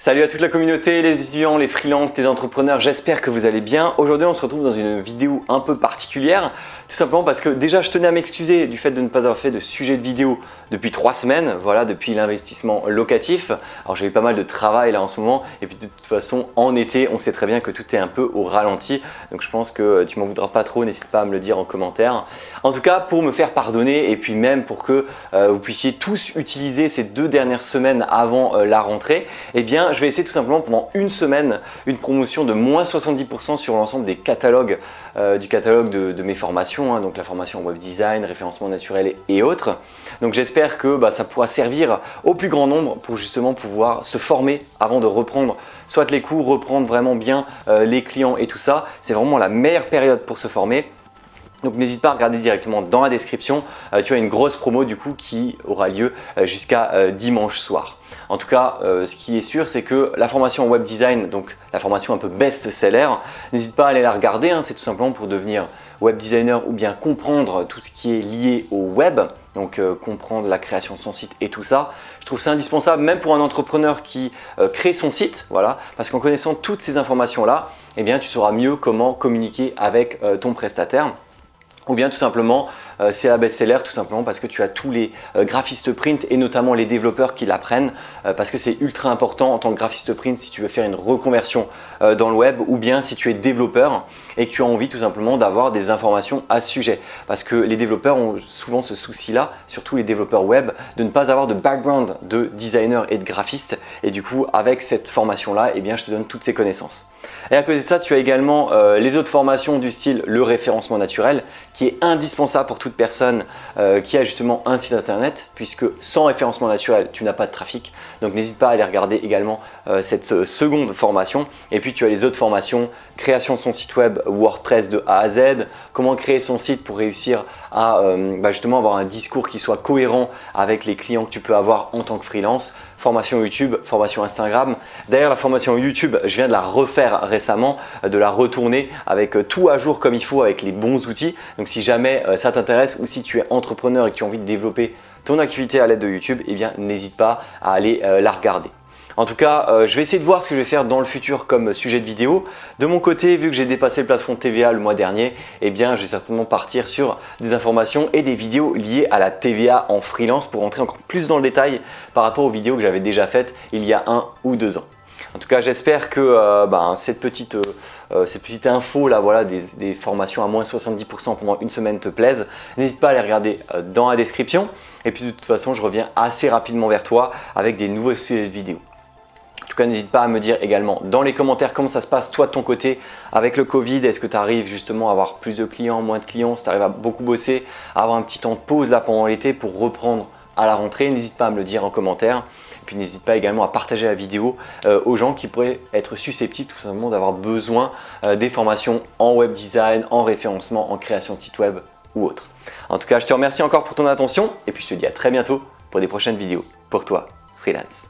Salut à toute la communauté, les étudiants, les freelances, les entrepreneurs, j'espère que vous allez bien. Aujourd'hui on se retrouve dans une vidéo un peu particulière, tout simplement parce que déjà je tenais à m'excuser du fait de ne pas avoir fait de sujet de vidéo depuis 3 semaines, voilà, depuis l'investissement locatif. Alors j'ai eu pas mal de travail là en ce moment et puis de toute façon en été on sait très bien que tout est un peu au ralenti, donc je pense que tu m'en voudras pas trop, n'hésite pas à me le dire en commentaire. En tout cas pour me faire pardonner et puis même pour que vous puissiez tous utiliser ces 2 dernières semaines avant la rentrée, eh bien je vais essayer tout simplement pendant une semaine une promotion de moins 70% sur l'ensemble des catalogues, du catalogue de mes formations, donc la formation web design, référencement naturel et autres. Donc j'espère que ça pourra servir au plus grand nombre pour justement pouvoir se former avant de reprendre soit les cours, reprendre vraiment bien les clients et tout ça. C'est vraiment la meilleure période pour se former. Donc n'hésite pas à regarder directement dans la description, tu as une grosse promo du coup qui aura lieu jusqu'à dimanche soir. En tout cas, ce qui est sûr, c'est que la formation web design, donc la formation un peu best-seller, n'hésite pas à aller la regarder, c'est tout simplement pour devenir web designer ou bien comprendre tout ce qui est lié au web, donc comprendre la création de son site et tout ça. Je trouve ça indispensable même pour un entrepreneur qui crée son site, voilà, parce qu'en connaissant toutes ces informations-là, eh bien, tu sauras mieux comment communiquer avec ton prestataire. Ou bien tout simplement, c'est la best-seller tout simplement parce que tu as tous les graphistes print et notamment les développeurs qui l'apprennent parce que c'est ultra important en tant que graphiste print si tu veux faire une reconversion dans le web ou bien si tu es développeur et que tu as envie tout simplement d'avoir des informations à ce sujet. Parce que les développeurs ont souvent ce souci-là, surtout les développeurs web, de ne pas avoir de background de designer et de graphiste et du coup avec cette formation-là, eh bien, je te donne toutes ces connaissances. Et à côté de ça, tu as également les autres formations du style le référencement naturel qui est indispensable pour toute personne qui a justement un site internet puisque sans référencement naturel, tu n'as pas de trafic. Donc n'hésite pas à aller regarder également cette seconde formation. Et puis tu as les autres formations, création de son site web WordPress de A à Z, comment créer son site pour réussir à justement avoir un discours qui soit cohérent avec les clients que tu peux avoir en tant que freelance. Formation YouTube, formation Instagram. D'ailleurs la formation YouTube, je viens de la refaire récemment, de la retourner avec tout à jour comme il faut, avec les bons outils. Donc si jamais ça t'intéresse ou si tu es entrepreneur et que tu as envie de développer ton activité à l'aide de YouTube, eh bien n'hésite pas à aller la regarder. En tout cas, je vais essayer de voir ce que je vais faire dans le futur comme sujet de vidéo. De mon côté, vu que j'ai dépassé le plafond de TVA le mois dernier, eh bien, je vais certainement partir sur des informations et des vidéos liées à la TVA en freelance pour rentrer encore plus dans le détail par rapport aux vidéos que j'avais déjà faites il y a 1 ou 2 ans. En tout cas, j'espère que cette petite info là, voilà, des formations à moins 70% pendant une semaine te plaisent. N'hésite pas à les regarder dans la description. Et puis de toute façon, je reviens assez rapidement vers toi avec des nouveaux sujets de vidéos. En tout cas, n'hésite pas à me dire également dans les commentaires comment ça se passe toi de ton côté avec le Covid. Est-ce que tu arrives justement à avoir plus de clients, moins de clients, si tu arrives à beaucoup bosser, à avoir un petit temps de pause là pendant l'été pour reprendre à la rentrée. N'hésite pas à me le dire en commentaire. Et puis n'hésite pas également à partager la vidéo aux gens qui pourraient être susceptibles tout simplement d'avoir besoin des formations en web design, en référencement, en création de site web ou autre. En tout cas, je te remercie encore pour ton attention et puis je te dis à très bientôt pour des prochaines vidéos pour toi, freelance.